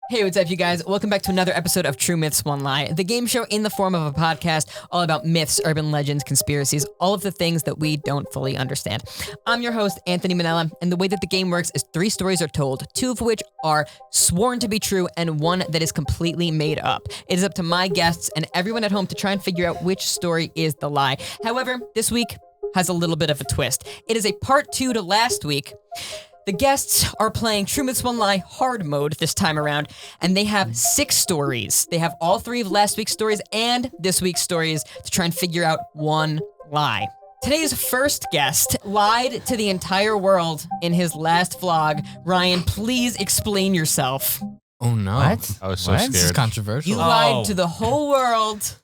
Hey, what's up, you guys? Welcome back to another episode of True Myths, One Lie, the game show in the form of a podcast all about myths, urban legends, conspiracies, all of the things that we don't fully understand. I'm your host, Anthony Manella, and the way that the game works is 3 stories are told, 2 of which are sworn to be true and 1 that is completely made up. It is up to my guests and everyone at home to try and figure out which story is the lie. However, this week has a little bit of a twist. It is a part 2 to last week. The guests are playing True Myths, One Lie hard mode this time around, and they have 6 stories. They have all 3 of last week's stories and this week's stories to try and figure out one lie. Today's first guest lied to the entire world in his last vlog. Ryan, please explain yourself. Oh no. What? I was so scared. This is controversial. You lied to the whole world.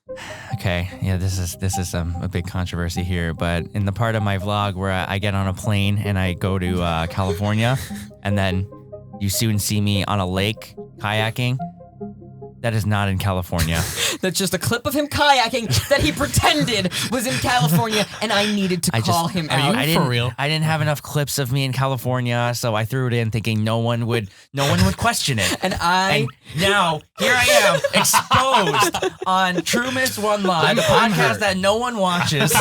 Okay, yeah, this is a big controversy here, but in the part of my vlog where I get on a plane and I go to California, and then you soon see me on a lake kayaking, that is not in California. That's just a clip of him kayaking that he pretended was in California, and I needed to call him out. For real? I didn't have enough clips of me in California, so I threw it in thinking no one would question it. And now here I am exposed on True Myths, One Lie, the podcast that no one watches.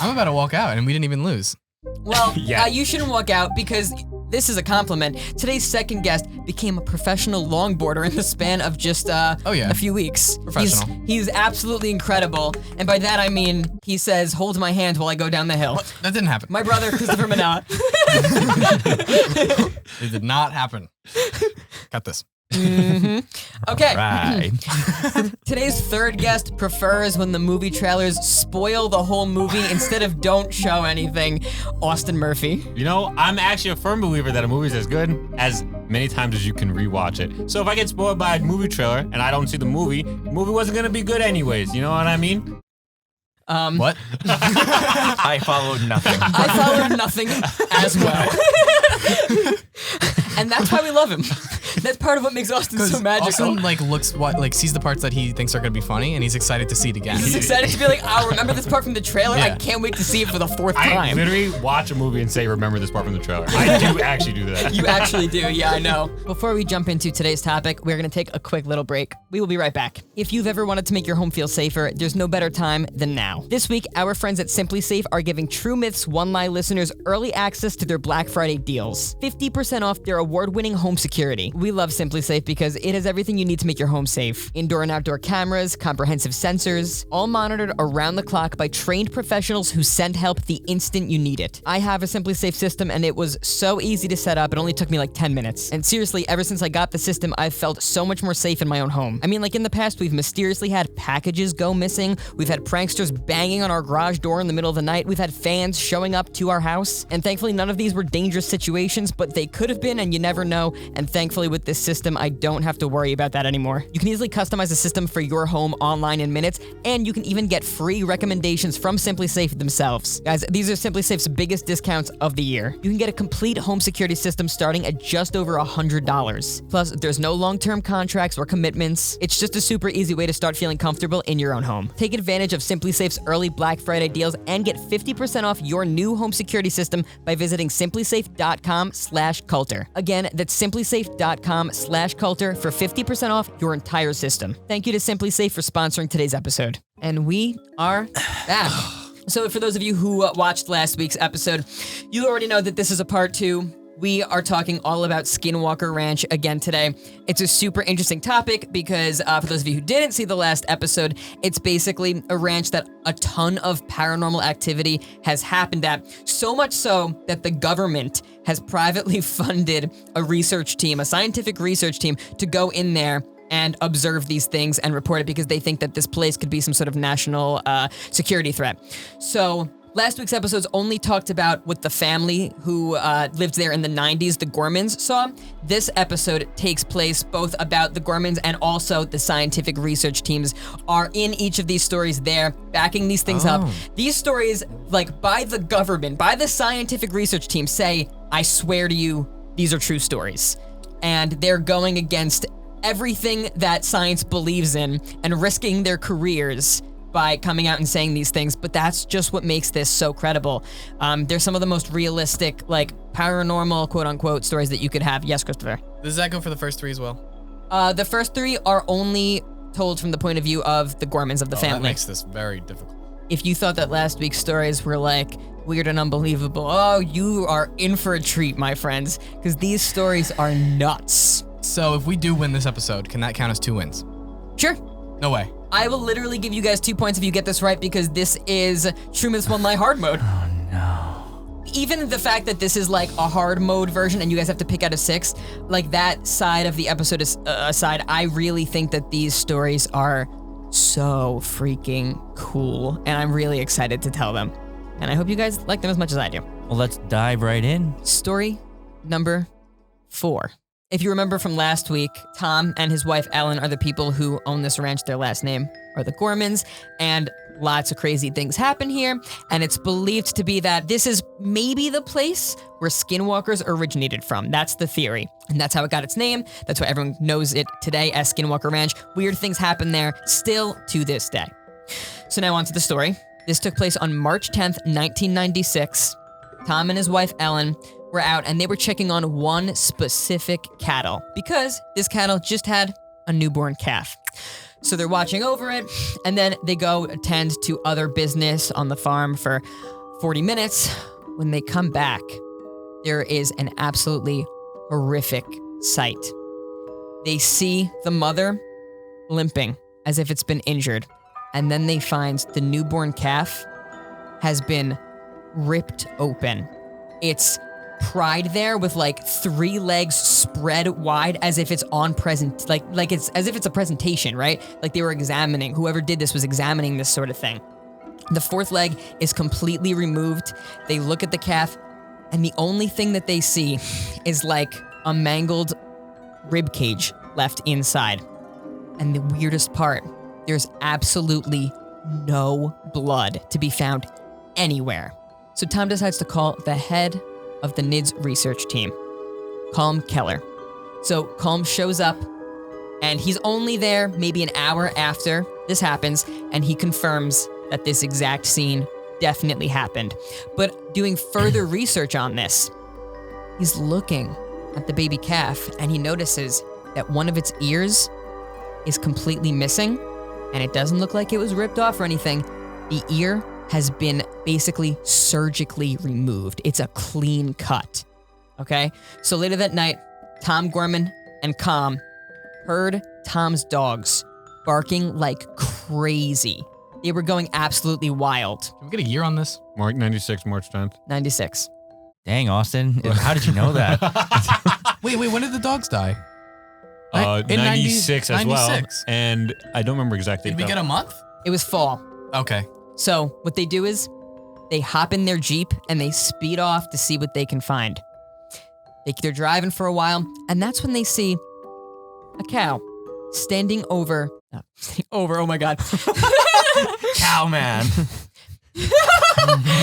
I'm about to walk out and we didn't even lose. Well, you shouldn't walk out because this is a compliment. Today's second guest became a professional longboarder in the span of just a few weeks. Professional. He's absolutely incredible. And by that I mean, he says, hold my hand while I go down the hill. What? That didn't happen. My brother, Christopher Manella. It did not happen. Got this. Mm-hmm. Okay. Right. Today's third guest prefers when the movie trailers spoil the whole movie instead of don't show anything. Austin Murphy. You know, I'm actually a firm believer that a movie's as good as many times as you can rewatch it. So if I get spoiled by a movie trailer and I don't see the movie wasn't gonna be good anyways. You know what I mean? What? I followed nothing. I followed nothing as well. And that's why we love him. That's part of what makes Austin so magical. Austin sees the parts that he thinks are gonna be funny, and he's excited to see it again. He's excited to be like, oh, remember this part from the trailer? Yeah. I can't wait to see it for the 4th I time. literally watch a movie and say, remember this part from the trailer. I do actually do that. You actually do, yeah, I know. Before we jump into today's topic, we're gonna take a quick little break. We will be right back. If you've ever wanted to make your home feel safer, there's no better time than now. This week, our friends at Simply Safe are giving True Myths, One Lie listeners early access to their Black Friday deals. 50% off their award-winning home security. We love Simply Safe because it has everything you need to make your home safe. Indoor and outdoor cameras, comprehensive sensors, all monitored around the clock by trained professionals who send help the instant you need it. I have a Simply Safe system and it was so easy to set up. It only took me like 10 minutes. And seriously, ever since I got the system, I've felt so much more safe in my own home. I mean, like in the past, we've mysteriously had packages go missing. We've had pranksters banging on our garage door in the middle of the night. We've had fans showing up to our house. And thankfully, none of these were dangerous situations, but they could have been, and you never know. And thankfully, with this system, I don't have to worry about that anymore. You can easily customize the system for your home online in minutes, and you can even get free recommendations from Simply Safe themselves. Guys, these are Simply Safe's biggest discounts of the year. You can get a complete home security system starting at just over $100. Plus, there's no long-term contracts or commitments. It's just a super easy way to start feeling comfortable in your own home. Take advantage of Simply Safe's early Black Friday deals and get 50% off your new home security system by visiting simplysafe.com/culter. Again, that's simplysafe.com/culter for 50% off your entire system. Thank you to Simply Safe for sponsoring today's episode. And we are back. So for those of you who watched last week's episode, you already know that this is a part 2. We are talking all about Skinwalker Ranch again today. It's a super interesting topic because for those of you who didn't see the last episode, it's basically a ranch that a ton of paranormal activity has happened at. So much so that the government has privately funded a research team, a scientific research team, to go in there and observe these things and report it because they think that this place could be some sort of national security threat. So last week's episodes only talked about what the family who lived there in the 90s, the Gormans, saw. This episode takes place both about the Gormans and also the scientific research teams are in each of these stories there, backing these things up. These stories, like by the government, by the scientific research team, say, I swear to you, these are true stories. And they're going against everything that science believes in and risking their careers by coming out and saying these things, but that's just what makes this so credible. They're some of the most realistic, like paranormal, quote unquote, stories that you could have. Yes, Christopher. Does that go for the first 3 as well? The first 3 are only told from the point of view of the Gormans of the That family. makes this very difficult. If you thought that last week's stories were like weird and unbelievable, oh, you are in for a treat, my friends, because these stories are nuts. So if we do win this episode, can that count as 2 wins? Sure. No way. I will literally give you guys 2 points if you get this right, because this is True Myths One Lie hard mode. Oh no. Even the fact that this is like a hard mode version and you guys have to pick out of 6, like that side of the episode is aside, I really think that these stories are so freaking cool, and I'm really excited to tell them. And I hope you guys like them as much as I do. Well, let's dive right in. Story number 4. If you remember from last week, Tom and his wife Ellen are the people who own this ranch. Their last name are the Gormans, and lots of crazy things happen here. And it's believed to be that this is maybe the place where skinwalkers originated from. That's the theory. And that's how it got its name. That's why everyone knows it today as Skinwalker Ranch. Weird things happen there still to this day. So now on to the story. This took place on March 10th, 1996. Tom and his wife Ellen were out and they were checking on one specific cattle because this cattle just had a newborn calf. So they're watching over it, and then they go attend to other business on the farm for 40 minutes. When they come back, there is an absolutely horrific sight. They see the mother limping as if it's been injured, and then they find the newborn calf has been ripped open. It's pried there with like 3 legs spread wide as if it's on present, like it's as if it's a presentation, right? Like they were examining, whoever did this was examining this sort of thing. The 4th leg is completely removed. They look at the calf, and the only thing that they see is like a mangled rib cage left inside. And the weirdest part, there's absolutely no blood to be found anywhere. So Tom decides to call the head of the NIDS research team, Colm Keller. So Colm shows up, and he's only there maybe an hour after this happens, and he confirms that this exact scene definitely happened. But doing further research on this, he's looking at the baby calf, and he notices that one of its ears is completely missing, and it doesn't look like it was ripped off or anything. The ear has been basically surgically removed. It's a clean cut, okay? So later that night, Tom Gorman and Colm heard Tom's dogs barking like crazy. They were going absolutely wild. Can we get a year on this? March 96, March 10th. 96. Dang, Austin. How did you know that? Wait, when did the dogs die? In 96 as well. 96. And I don't remember exactly. Did we get a month? It was fall. Okay. So what they do is they hop in their Jeep and they speed off to see what they can find. They're driving for a while, and that's when they see a cow standing over, oh my God. Cowman.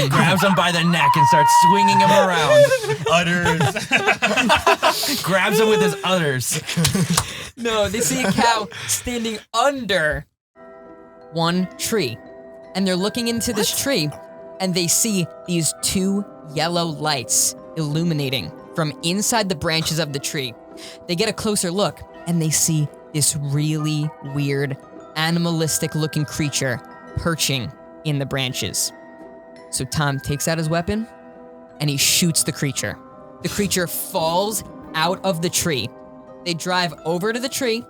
Grabs him by the neck and starts swinging him around. Udders. Grabs him with his udders. No, they see a cow standing under one tree. And they're looking into this tree, and they see these 2 yellow lights illuminating from inside the branches of the tree. They get a closer look, and they see this really weird, animalistic-looking creature perching in the branches. So Tom takes out his weapon, and he shoots the creature. The creature falls out of the tree. They drive over to the tree,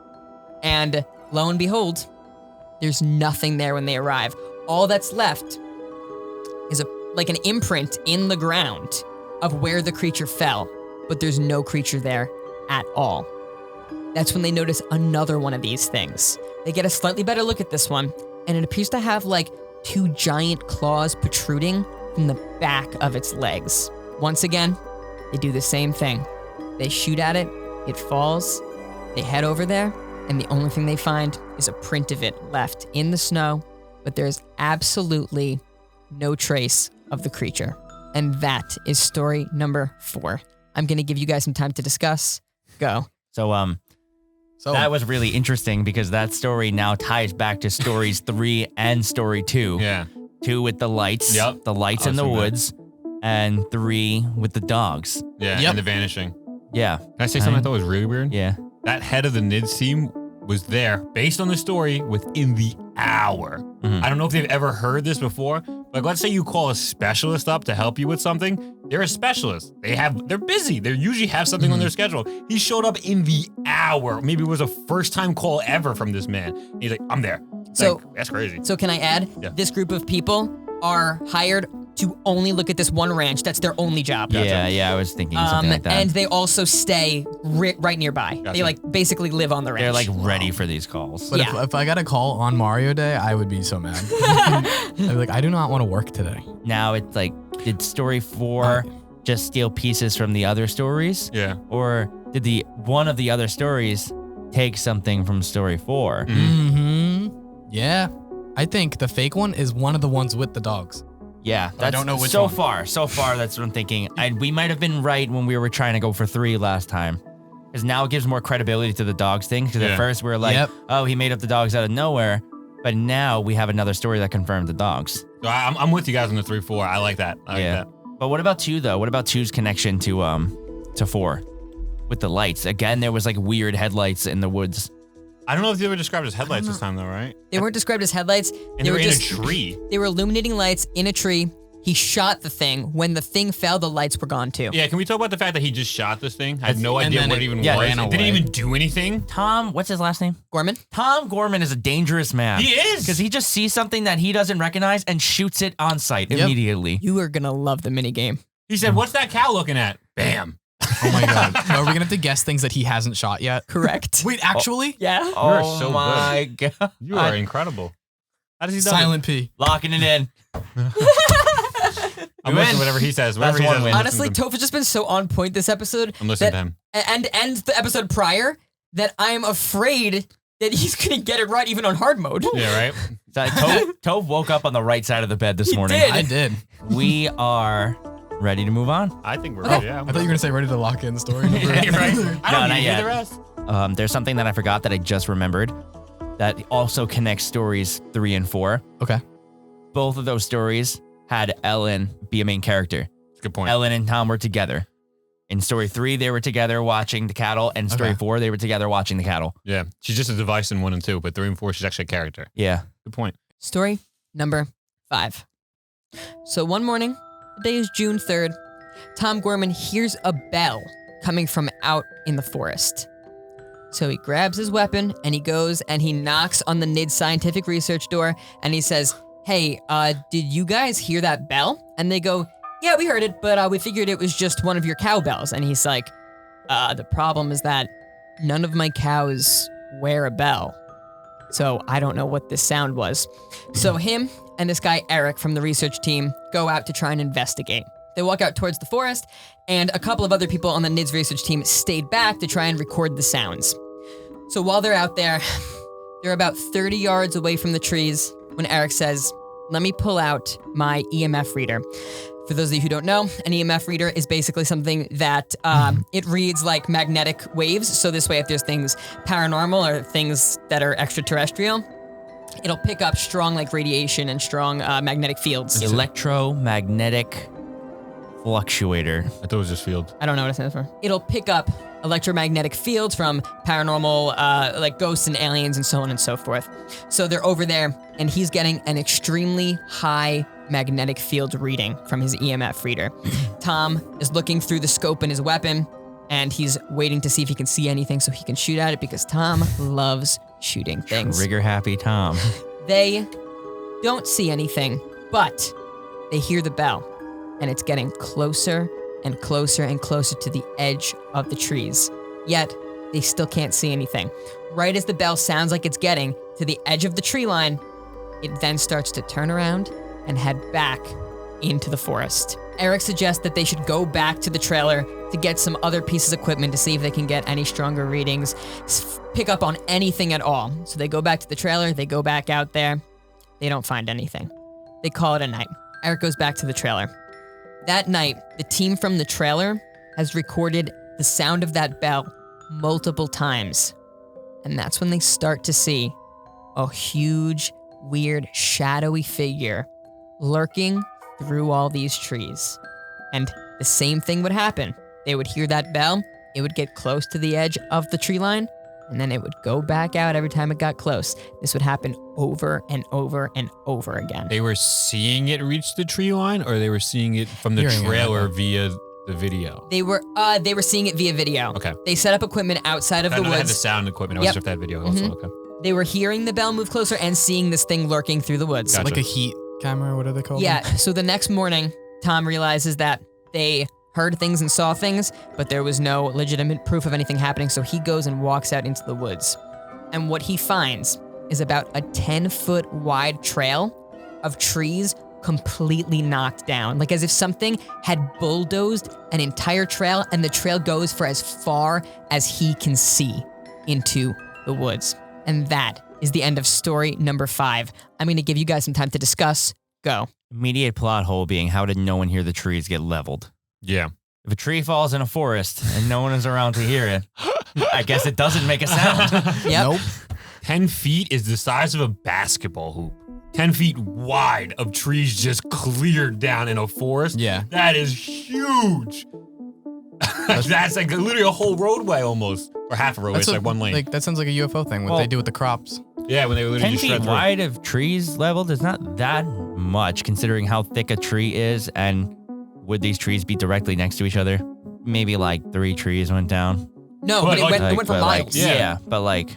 and lo and behold, there's nothing there when they arrive. All that's left is like an imprint in the ground of where the creature fell, but there's no creature there at all. That's when they notice another one of these things. They get a slightly better look at this one, and it appears to have like 2 giant claws protruding from the back of its legs. Once again, they do the same thing. They shoot at it, it falls, they head over there, and the only thing they find is a print of it left in the snow, but there's absolutely no trace of the creature. And that is story number 4. I'm gonna give you guys some time to discuss. Go. So, So That was really interesting because that story now ties back to stories 3 and story 2. Yeah. 2 with the lights, Yep. the lights in the Awesome, man. woods, and 3 with the dogs. Yeah. Yep. And the vanishing. Yeah. Can I say something I thought was really weird? Yeah. That head of the NIDS team was there based on the story within the hour. Mhm. I don't know if they've ever heard this before, but let's say you call a specialist up to help you with something. They're a specialist. They're busy. They usually have something on their schedule. He showed up in the hour. Maybe it was a first time call ever from this man. He's like, I'm there. So- Like, that's crazy. So can I add? Yeah. This group of people are hired to only look at this one ranch. That's their only job. Yeah, I was thinking something like that. And they also stay right nearby. Gotcha. They like basically live on the ranch. They're like ready for these calls. But Yeah. if I got a call on Mario Day, I would be so mad. I'd be like, I do not want to work today. Now it's like, did story 4 just steal pieces from the other stories? Yeah. Or did one of the other stories take something from story 4? Mm-hmm. Yeah. I think the fake one is one of the ones with the dogs. Yeah, I don't know which so one. So far, that's what I'm thinking. We might have been right when we were trying to go for 3 last time. Because now it gives more credibility to the dogs thing. Because Yeah. at first we were like, Yep. oh, he made up the dogs out of nowhere. But now we have another story that confirmed the dogs. So I'm with you guys on the 3-4. I like that. I like Yeah. that. But what about 2 though? What about 2's connection to 4? With the lights. Again, there was like weird headlights in the woods. I don't know if they were described as headlights this time though, right? They weren't described as headlights. And they were in just a tree. They were illuminating lights in a tree. He shot the thing. When the thing fell, the lights were gone too. Yeah, can we talk about the fact that he just shot this thing? I had no and idea then what it it even ran was. It didn't away. even do anything. Tom, what's his last name? Gorman? Tom Gorman is a dangerous man. He is. Because he just sees something that he doesn't recognize and shoots it on sight Yep. immediately. You are gonna love the minigame. He said, "What's that cow looking at?" Bam. Oh my God. Are we going to have to guess things that he hasn't shot yet? Correct. Wait, actually? Yeah. You're Oh so my God. You are incredible. How does he do Silent P. Locking it in. I'm You listening win. to whatever he says. That's Whatever he one says, win. I'm Honestly, listening to him. Toph has just been so on point this episode. I'm listening that- to him. And the episode prior that I'm afraid that he's gonna get it right even on hard mode. Yeah, right. So, Tove woke up on the right side of the bed this He morning. did. I did. We are ready to move on. I think we're. Okay. Yeah. I thought you were going to say ready to lock in the story. You're right. I No, don't not need to hear yet. the rest. There's something that I forgot that I just remembered that also connects stories 3 and 4. Okay. Both of those stories had Ellen be a main character. Good point. Ellen and Tom were together. In story 3, they were together watching the cattle, and story Okay. 4, they were together watching the cattle. Yeah, she's just a device in 1 and 2, but 3 and 4, she's actually a character. Yeah. Good point. Story number 5. So one morning, the day is June 3rd, Tom Gorman hears a bell coming from out in the forest. So he grabs his weapon and he goes and he knocks on the NID scientific research door and he says, "Hey, did you guys hear that bell?" And they go, "Yeah, we heard it, but we figured it was just one of your cowbells." And he's like, "The problem is that none of my cows wear a bell. So I don't know what this sound was." So him and this guy, Eric, from the research team, go out to try and investigate. They walk out towards the forest, and a couple of other people on the NIDS research team stayed back to try and record the sounds. So while they're out there, they're about 30 yards away from the trees when Eric says, "Let me pull out my EMF reader." For those of you who don't know, an EMF reader is basically something that it reads like magnetic waves. So this way, if there's things paranormal or things that are extraterrestrial, it'll pick up strong like radiation and strong magnetic fields. Electromagnetic fluctuator. I thought it was just field. I don't know what it stands for. It'll pick up electromagnetic fields from paranormal, like ghosts and aliens and so on and so forth. So they're over there, and he's getting an extremely high magnetic field reading from his EMF reader. Tom is looking through the scope in his weapon, and he's waiting to see if he can see anything so he can shoot at it because Tom loves shooting things. Trigger happy Tom. They don't see anything, but they hear the bell, and it's getting closer and closer and closer to the edge of the trees. Yet, they still can't see anything. Right as the bell sounds like it's getting to the edge of the tree line, it then starts to turn around and head back into the forest. Eric suggests that they should go back to the trailer to get some other pieces of equipment to see if they can get any stronger readings, pick up on anything at all. So they go back to the trailer, they go back out there, they don't find anything. They call it a night. Eric goes back to the trailer. That night, the team from the trailer has recorded the sound of that bell multiple times. And that's when they start to see a huge, weird, shadowy figure lurking through all these trees. And the same thing would happen. They would hear that bell, it would get close to the edge of the tree line, and then it would go back out every time it got close. This would happen over and over and over again. They were seeing it reach the tree line, or they were seeing it from the Hearing it. trailer via the video? They were seeing it via video. Okay. They set up equipment outside of I the know they had the woods. sound equipment. I Yep. wasn't sure if that video also. Okay. They were hearing the bell move closer and seeing this thing lurking through the woods. Gotcha. Like a heat camera, what are they called? Yeah, so the next morning, Tom realizes that they heard things and saw things, but there was no legitimate proof of anything happening, so he goes and walks out into the woods. And what he finds is about a 10-foot wide trail of trees completely knocked down, like as if something had bulldozed an entire trail, and the trail goes for as far as he can see into the woods. And that is the end of story number 5. I'm going to give you guys some time to discuss. Go. Immediate plot hole being, how did no one hear the trees get leveled? Yeah. If a tree falls in a forest and no one is around to hear it, I guess it doesn't make a sound. Yep. Nope. 10 feet is the size of a basketball hoop. 10 feet wide of trees just cleared down in a forest. Yeah. That is huge. That's like literally a whole roadway almost. Or half a roadway. It's like one lane. Like that sounds like a UFO thing. What Well- they do with the crops. yeah, when they literally 10 just feet shred through. wide of trees leveled is not that much considering how thick a tree is, and would these trees be directly next to each other? Maybe like 3 trees went down. No, But but it like- went, it went for but like, miles. Yeah. but like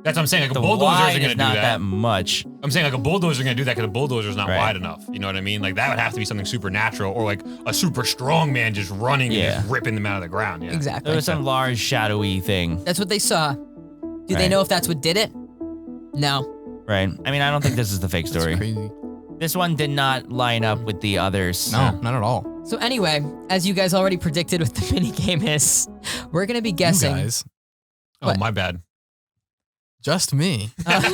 That's what I'm saying. Like a the bulldozer wide isn't going is to do not that. that much. I'm saying like a bulldozer going to do that because the bulldozer's not Right. wide enough. You know what I mean? Like that would have to be something supernatural, or like a super strong man just running and Yeah. just ripping them out of the ground. Yeah. Exactly. There was some large shadowy thing, That's what they saw. Do they Right. know if that's what did it? No. right? I mean, I don't think this is the fake That's story. crazy. This one did not line up with the others. No, not at all. So anyway, as you guys already predicted what the mini game is, we're gonna be guessing. You guys. Oh, What? my bad. Just me. Relax.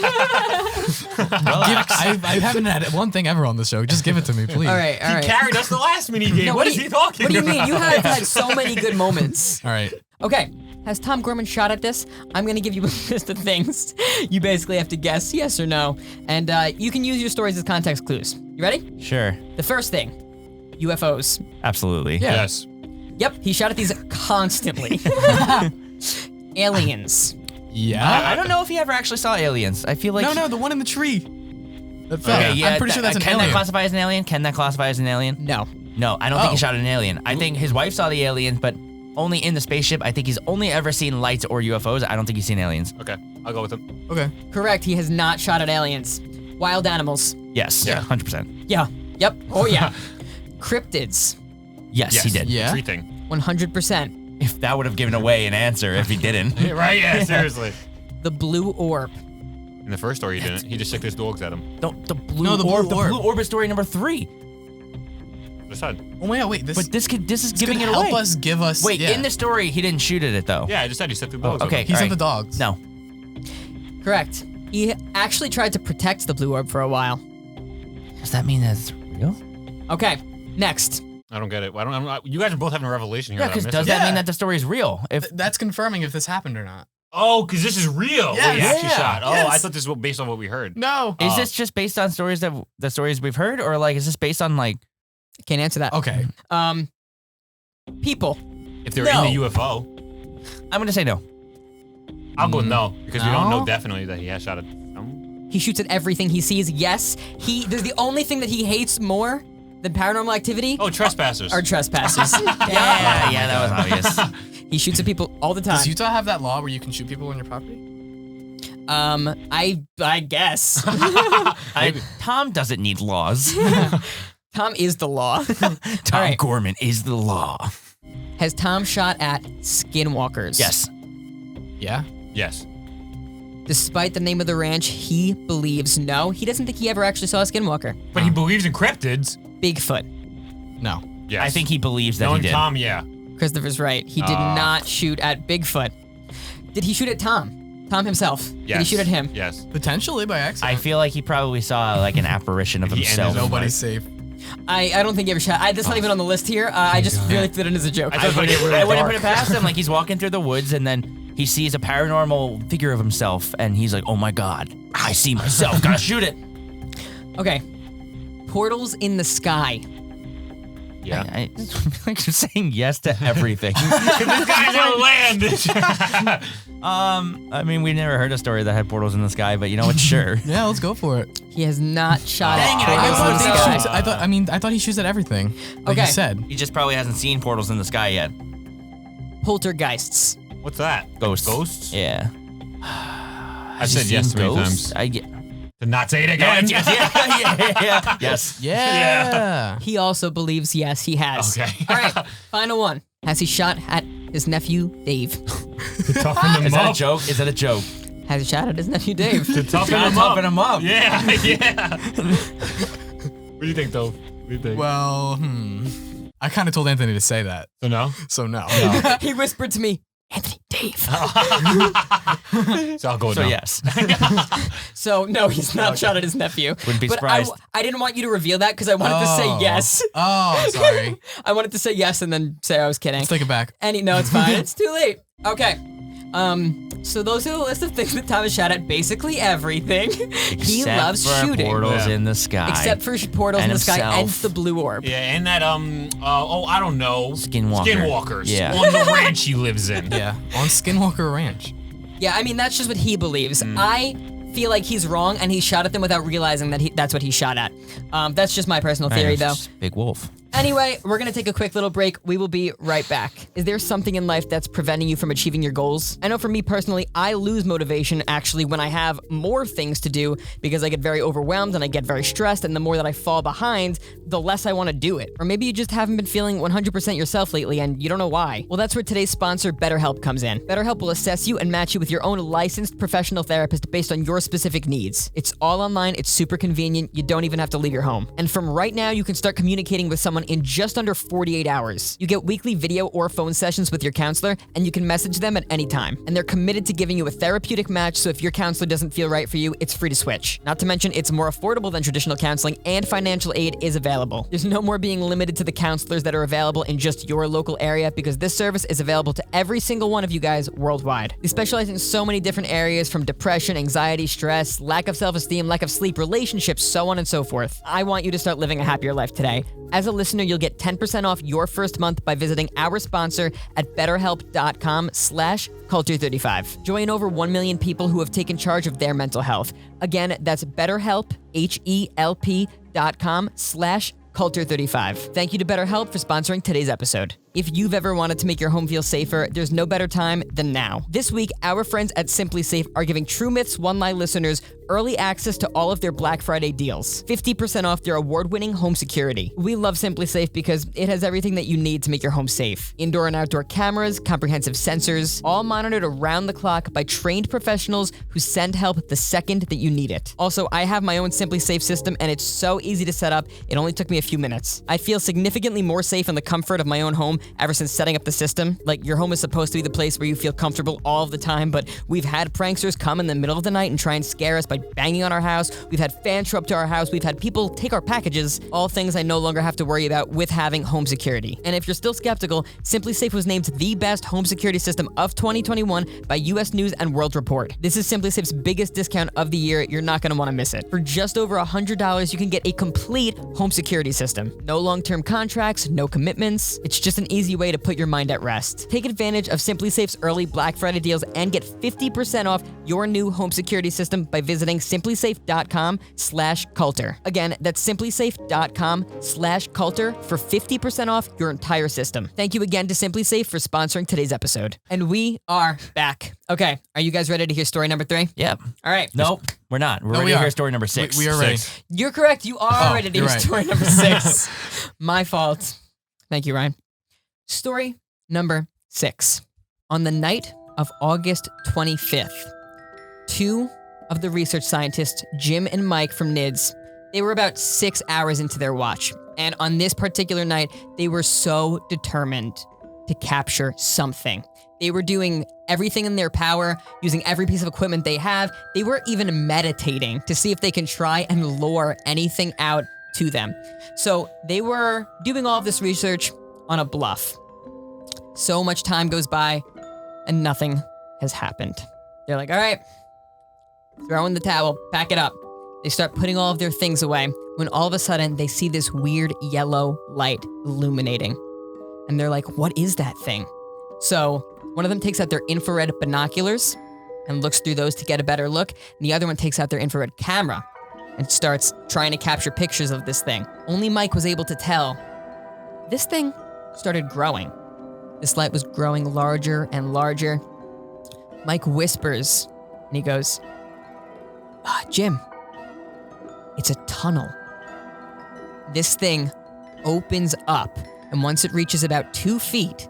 I haven't had one thing ever on the show. Just give it to me, please. All right, all He right. carried us the last mini game. No, what what is do he you- talking What do you about? mean? You have had so many good moments. All right. Okay, has Tom Gorman shot at this? I'm gonna give you a list of things. You basically have to guess yes or no, and you can use your stories as context clues. You ready? Sure. The first thing, UFOs. Absolutely. Yeah. Yes. Yep, he shot at these constantly. Aliens. Yeah. I don't know if he ever actually saw aliens. I feel like No, the one in the tree. That fell. Okay, yeah, I'm pretty sure that's an can alien. that classify as an alien? Can that classify as an alien? No. No, I don't think he Oh. shot an alien. I think his wife saw the alien, but only in the spaceship. I think he's only ever seen lights or UFOs. I don't think he's seen aliens. Okay, I'll go with him. Okay. Correct, he has not shot at aliens. Wild animals. Yes. Yeah. 100%. Yeah. Yep. Oh yeah. Cryptids. Yes, he did. Yeah. Tree thing. 100%. If that would have given away an answer if he didn't. Yeah, right? Yeah, seriously. The Blue Orb. In the first story, he didn't. He just sicked his dogs at him. The blue No, the Blue orb. The Orb. blue orb is story number 3. Decide. Oh yeah, wait. This But this is this giving could it help away. us give us. Wait, yeah. in the story, he didn't shoot at it though. Yeah, I just said he sicked the Oh, dogs. okay. He sent Alright. the dogs. No. Correct. He actually tried to protect the Blue Orb for a while. Does that mean that's real? Okay. Next. I don't get it. You guys are both having a revelation here. Yeah, that I'm because does missing. that Yeah. mean that the story is real? If That's confirming if this happened or not. Oh, because this is real. Yes. What he actually Yeah. shot. Oh, Yes. I thought this was based on what we heard. No. is this just based on stories that the stories we've heard, or like is this based on like? Can't answer that. Okay. People. If they're No. in the UFO, I'm gonna say no. I'll go no because we don't No? know definitely that he has shot at them. He shoots at everything he sees. Yes. There's the only thing that he hates more than paranormal activity Oh, trespassers. are trespassers. Yeah, that was obvious. He shoots at people all the Does time. Utah have that law where you can shoot people on your property? I guess. Tom doesn't need laws. Tom is the law. Tom right. Gorman is the law. Has Tom shot at skinwalkers? Yes. Yeah. Yes. Despite the name of the ranch, he believes no. He doesn't think he ever actually saw a skinwalker. But he believes in cryptids. Bigfoot. No. Yes. I think he believes that Knowing he did. Tom, yeah. Christopher's right. He did not shoot at Bigfoot. Did he shoot at Tom? Tom himself. Did he Yes. shoot at him? Yes. Potentially by accident. I feel like he probably saw like an apparition of He ended himself. his own Nobody's safe. I don't think he ever shot. That's not even on the list here. I just really threw it in as a joke. I thought I it was really wouldn't put dark. it past him. Like he's walking through the woods and then he sees a paranormal figure of himself, and he's like, "Oh my God, I see myself. Gotta shoot it." Okay. Portals in the sky. Yeah. I like you're saying yes to everything. This guy's on land. I mean, we never heard a story that had portals in the sky, but you know what? Sure. Yeah, let's go for it. He has not shot Dang at it, I portals thought in the Dave sky. shoots- I thought he shoots at everything. Like Okay. you said. He just probably hasn't seen portals in the sky yet. Poltergeists. What's that? Ghosts. Ghosts? Yeah. I've said yes too many Ghosts? times. To not say it again. Yes. Yeah. He also believes yes, he has. Okay. All right, final one. Has he shot at his nephew, Dave? To toughen them Is that a up. joke? Is that a joke? Has he shot at his nephew, Dave? To toughen Gotta them up. toughen him up. Yeah, yeah. What do you think, though? What do you think? Well, I kind of told Anthony to say that, So no? so no. He whispered to me, Anthony, Dave. So I'll go with So no. yes. So, no, he's not shot at his nephew. Wouldn't be But surprised. I didn't want you to reveal that because I wanted to say yes. Oh, I'm sorry. I wanted to say yes and then say I was kidding. Let's take it back. No, it's fine. It's too late. Okay. So those are the list of things that Tom has shot at. Basically everything. He Except loves for shooting. portals Yeah. in the sky. Except for portals in And the sky and himself. the blue orb. Yeah, and that, I don't know. Skinwalker. Skinwalkers. Yeah. On the ranch he lives in. Yeah, on Skinwalker Ranch. Yeah, I mean, that's just what he believes. Hmm. I feel like he's wrong and he shot at them without realizing that that's what he shot at. That's just my personal theory, though. Big wolf. Anyway, we're gonna take a quick little break. We will be right back. Is there something in life that's preventing you from achieving your goals? I know for me personally, I lose motivation actually when I have more things to do because I get very overwhelmed and I get very stressed, and the more that I fall behind, the less I want to do it. Or maybe you just haven't been feeling 100% yourself lately and you don't know why. Well, that's where today's sponsor, BetterHelp, comes in. BetterHelp will assess you and match you with your own licensed professional therapist based on your specific needs. It's all online, it's super convenient, you don't even have to leave your home. And from right now, you can start communicating with someone in just under 48 hours. You get weekly video or phone sessions with your counselor, and you can message them at any time. And they're committed to giving you a therapeutic match, so if your counselor doesn't feel right for you, it's free to switch. Not to mention, it's more affordable than traditional counseling, and financial aid is available. There's no more being limited to the counselors that are available in just your local area, because this service is available to every single one of you guys worldwide. They specialize in so many different areas, from depression, anxiety, stress, lack of self-esteem, lack of sleep, relationships, so on and so forth. I want you to start living a happier life today. As a listener, you'll get 10% off your first month by visiting our sponsor at betterhelp.com/culture35. Join over 1 million people who have taken charge of their mental health. Again, that's BetterHelp, HELP.com/culture35. Thank you to BetterHelp for sponsoring today's episode. If you've ever wanted to make your home feel safer, there's no better time than now. This week, our friends at Simply Safe are giving True Myths One Lie listeners early access to all of their Black Friday deals. 50% off their award-winning home security. We love Simply Safe because it has everything that you need to make your home safe. Indoor and outdoor cameras, comprehensive sensors, all monitored around the clock by trained professionals who send help the second that you need it. Also, I have my own Simply Safe system and it's so easy to set up, it only took me a few minutes. I feel significantly more safe in the comfort of my own home ever since setting up the system. Like, your home is supposed to be the place where you feel comfortable all of the time, but we've had pranksters come in the middle of the night and try and scare us by banging on our house. We've had fans show up to our house. We've had people take our packages. All things I no longer have to worry about with having home security. And if you're still skeptical, Simply Safe was named the best home security system of 2021 by US News and World Report. This is Simply Safe's biggest discount of the year. You're not going to want to miss it. For just over $100, you can get a complete home security system. No long-term contracts, no commitments. It's just an easy way to put your mind at rest. Take advantage of Simply Safe's early Black Friday deals and get 50% off your new home security system by visiting simplysafe.com/culture. Again, that's simplysafe.com/culture for 50% off your entire system. Thank you again to Simply Safe for sponsoring today's episode. And we are back. Okay, are you guys ready to hear story number 3? Yep. All right. Nope, we're not. We're No, ready we to are. hear story number 6. We are ready. You're correct. You are Oh, ready to hear you're right. story number 6. My fault. Thank you, Ryan. Story number 6. On the night of August 25th, 2 of the research scientists, Jim and Mike from NIDS, they were about 6 hours into their watch. And on this particular night, they were so determined to capture something. They were doing everything in their power, using every piece of equipment they have. They were even meditating to see if they can try and lure anything out to them. So they were doing all of this research on a bluff. So much time goes by and nothing has happened. They're like, all right, throw in the towel, pack it up. They start putting all of their things away when all of a sudden they see this weird yellow light illuminating. And they're like, what is that thing? So one of them takes out their infrared binoculars and looks through those to get a better look. And the other one takes out their infrared camera and starts trying to capture pictures of this thing. Only Mike was able to tell this thing started growing. This light was growing larger and larger. Mike whispers and he goes, Jim, it's a tunnel. This thing opens up, and once it reaches about 2 feet,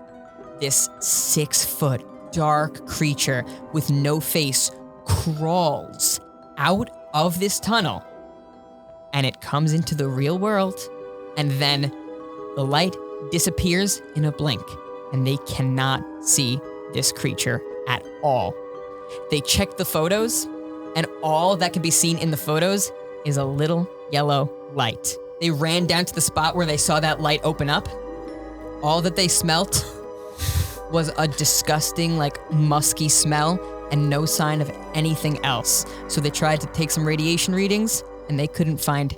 this 6-foot dark creature with no face crawls out of this tunnel, and it comes into the real world, and then the light disappears in a blink, and they cannot see this creature at all. They check the photos, and all that can be seen in the photos is a little yellow light. They ran down to the spot where they saw that light open up. All that they smelt was a disgusting, musky smell and no sign of anything else. So they tried to take some radiation readings and they couldn't find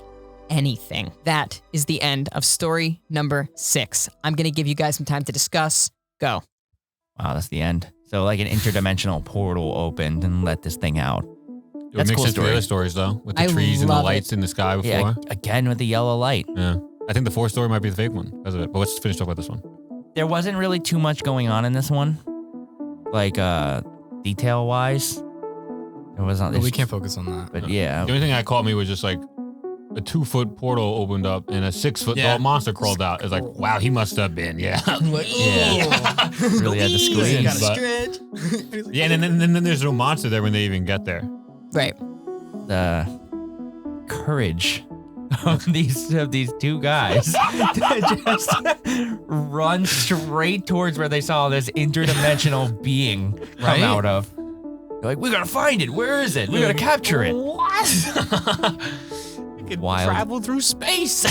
anything. That is the end of story number 6. I'm gonna give you guys some time to discuss. Go. Wow, that's the end. So an interdimensional portal opened and let this thing out. It would make sense to the other stories, though, with the trees and the lights in the sky before. Yeah, again with the yellow light. Yeah. I think the 4th story might be the fake one because of it. But let's finish up with this one. There wasn't really too much going on in this one. Detail-wise. There wasn't. But we can't focus on that. But yeah. The only thing that caught me was just a 2-foot portal opened up and a 6-foot tall monster crawled out. It's wow, he must have been, yeah. Yeah. Really had to squeeze. Yeah, and then there's no monster there when they even get there. Right. The courage of these 2 guys to just run straight towards where they saw this interdimensional being come out of. They're like, we gotta find it. Where is it? We gotta capture it. What? You can Wild. travel through space.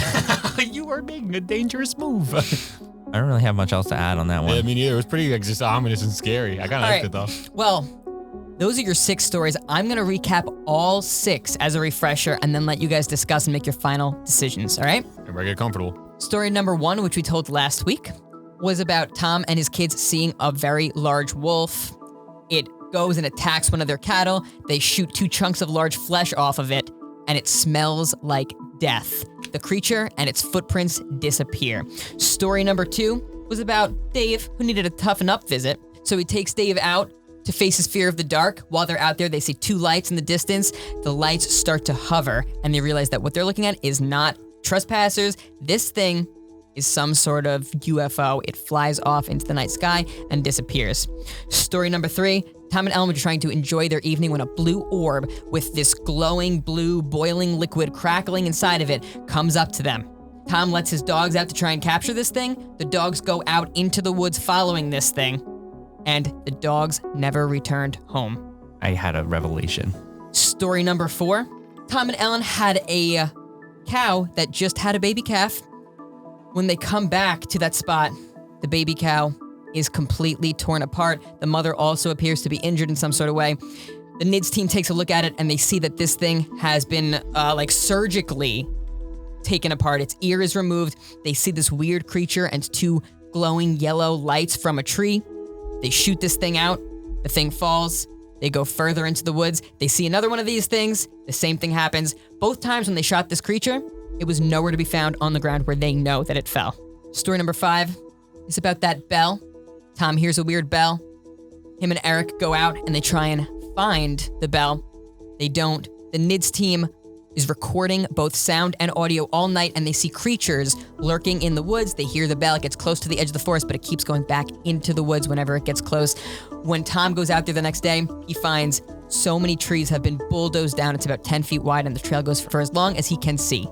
You are making a dangerous move. I don't really have much else to add on that one. Yeah, me neither. It was pretty just ominous and scary. I kind of liked it though. Well, those are your 6 stories. I'm going to recap all 6 as a refresher and then let you guys discuss and make your final decisions, all right? Everybody get comfortable. Story number 1, which we told last week, was about Tom and his kids seeing a very large wolf. It goes and attacks one of their cattle. They shoot 2 chunks of large flesh off of it, and it smells like death. The creature and its footprints disappear. Story number 2 was about Dave, who needed a toughen up visit. So he takes Dave out to face his fear of the dark. While they're out there, they see 2 lights in the distance. The lights start to hover, and they realize that what they're looking at is not trespassers. This thing is some sort of UFO. It flies off into the night sky and disappears. Story number 3, Tom and Ellen were trying to enjoy their evening when a blue orb with this glowing blue boiling liquid crackling inside of it comes up to them. Tom lets his dogs out to try and capture this thing. The dogs go out into the woods following this thing, and the dogs never returned home. I had a revelation. Story number 4, Tom and Ellen had a cow that just had a baby calf. When they come back to that spot, the baby cow is completely torn apart. The mother also appears to be injured in some sort of way. The NIDS team takes a look at it and they see that this thing has been surgically taken apart. Its ear is removed. They see this weird creature and 2 glowing yellow lights from a tree. They shoot this thing out. The thing falls. They go further into the woods. They see another one of these things. The same thing happens. Both times when they shot this creature, it was nowhere to be found on the ground where they know that it fell. Story number 5 is about that bell. Tom hears a weird bell. Him and Eric go out and they try and find the bell. They don't. The NIDS team is recording both sound and audio all night, and they see creatures lurking in the woods. They hear the bell. It gets close to the edge of the forest, but it keeps going back into the woods whenever it gets close. When Tom goes out there the next day, he finds so many trees have been bulldozed down. It's about 10 feet wide, and the trail goes for as long as he can see.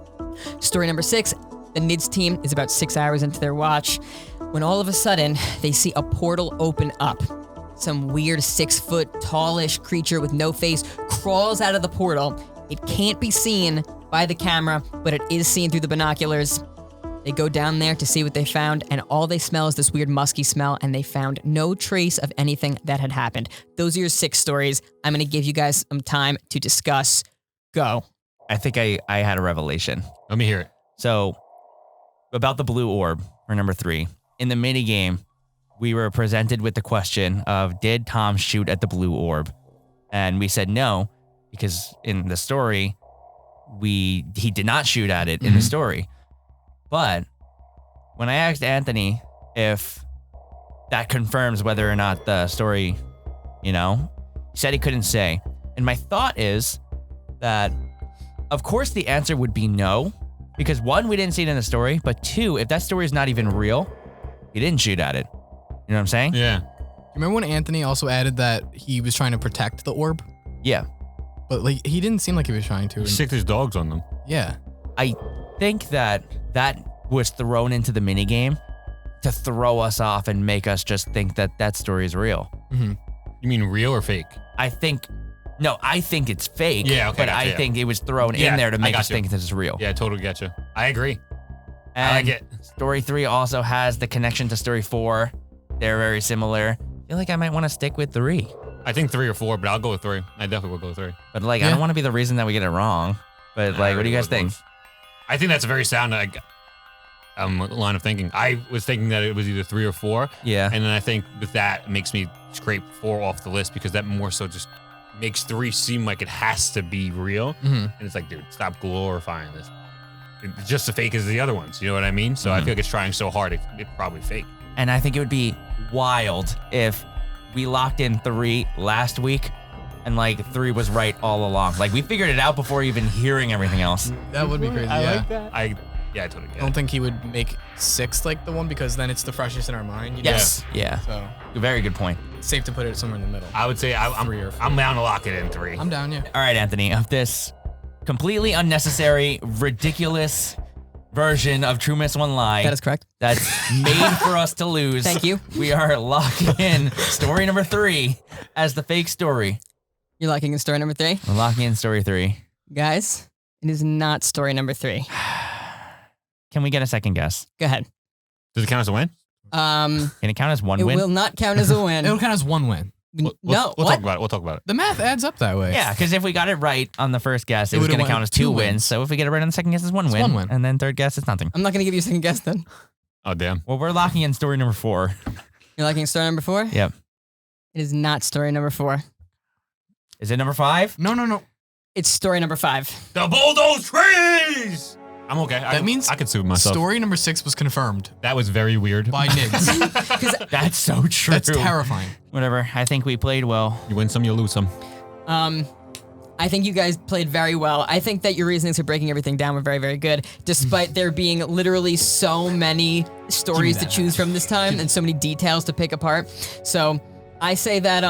Story number 6, the NIDS team is about 6 hours into their watch when all of a sudden they see a portal open up. Some weird 6-foot tallish creature with no face crawls out of the portal. It can't be seen by the camera, but it is seen through the binoculars. They go down there to see what they found, and all they smell is this weird musky smell, and they found no trace of anything that had happened. Those are your 6 stories. I'm going to give you guys some time to discuss. Go. I think I had a revelation. Let me hear it. So, about the Blue Orb, for number 3. In the minigame, we were presented with the question of, did Tom shoot at the Blue Orb? And we said no, because in the story, he did not shoot at it in the story. But when I asked Anthony if that confirms whether or not the story, he said he couldn't say. And my thought is that, of course, the answer would be no, because 1, we didn't see it in the story, but 2, if that story is not even real, he didn't shoot at it. You know what I'm saying? Yeah. Remember when Anthony also added that he was trying to protect the orb? Yeah. But he didn't seem like he was trying to. He sicked his dogs on them. Yeah. I think that was thrown into the minigame to throw us off and make us just think that story is real. Mm-hmm. You mean real or fake? I think it's fake. Yeah, okay, But gotcha, I yeah. think it was thrown in there to make us you. think this is real. Yeah, totally get you. I agree. And I like it. Story 3 also has the connection to story 4. They're very similar. I feel like I might want to stick with 3. I think 3 or 4, but I'll go with 3. I definitely will go with 3. But I don't want to be the reason that we get it wrong. But what do you guys think? I think that's a very sound line of thinking. I was thinking that it was either 3 or 4. Yeah. And then I think with that, it makes me scrape 4 off the list because that more so just makes 3 seem like it has to be real. Mm-hmm. And it's like, dude, stop glorifying this. It's just as fake as the other ones. You know what I mean? So I feel like it's trying so hard, it's probably fake. And I think it would be wild if we locked in 3 last week and 3 was right all along. We figured it out before even hearing everything else. That would be crazy. I yeah. like that. I totally I get don't it. think he would make 6 the one because then it's the freshest in our mind. Yes. Yeah. So Very good point. it's safe to put it somewhere in the middle. I would say I'm 3 or 4. down to lock it in 3. I'm down, yeah. All right, Anthony, of this completely unnecessary, ridiculous version of True Miss One Lie That is correct. that's made for us to lose. Thank you. We are locking in story number 3 as the fake story. You're locking in story number 3. We're locking in story 3. Guys, it is not story number 3. Can we get a second guess? Go ahead. Does it count as a win? Can it count as one It win? will not count as a win. It'll count as 1 win. No, We'll what? talk about it. We'll talk about it. The math adds up that way. Yeah, because if we got it right on the first guess, it It was would've going to count went as 2 2 wins. wins. So if we get it right on the second guess, it's 1 win. 1 win. And then third guess, it's nothing. I'm not going to give you a second guess then. Oh, damn. Well, we're locking in story number 4. You're locking in story number 4? Yep. It is not story number 4. Is it number 5? No. It's story number 5. The bulldoze trees! I'm okay. That means I could sue myself. Story number 6 was confirmed That was very weird. by Nids. That's so true. That's terrifying. Whatever. I think we played well. You win some, you lose some. I think you guys played very well. I think that your reasonings for breaking everything down were very, very good, despite there being literally so many stories to that. choose from this time and so many details to pick apart. So I say that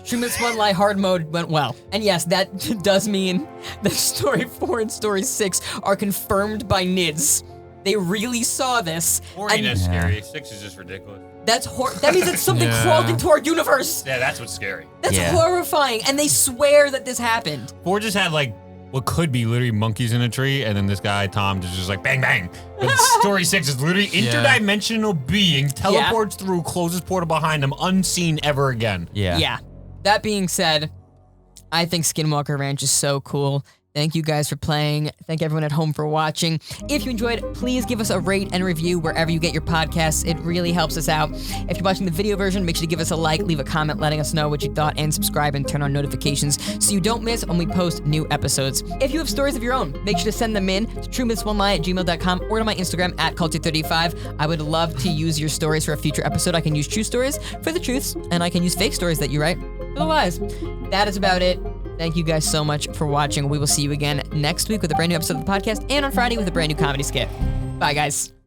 True Miss One Lie hard mode went well. And yes, that does mean that story 4 and story 6 are confirmed by Nids. They really saw this. 4 ain't as scary. 6 is just ridiculous. That means that something Yeah. crawled into our universe. Yeah, that's what's scary. That's Yeah. horrifying. And they swear that this happened. 4 just had what could be literally monkeys in a tree, and then this guy, Tom, just bang, bang. But story 6 is literally interdimensional being teleports through, closes portal behind him, unseen ever again. Yeah. That being said, I think Skinwalker Ranch is so cool. Thank you guys for playing. Thank everyone at home for watching. If you enjoyed, please give us a rate and review wherever you get your podcasts. It really helps us out. If you're watching the video version, make sure to give us a like, leave a comment letting us know what you thought, and subscribe and turn on notifications so you don't miss when we post new episodes. If you have stories of your own, make sure to send them in to truemissonely@gmail.com or to my Instagram @culture35. I would love to use your stories for a future episode. I can use true stories for the truths, and I can use fake stories that you write for the lies. That is about it. Thank you guys so much for watching. We will see you again next week with a brand new episode of the podcast and on Friday with a brand new comedy skit. Bye, guys.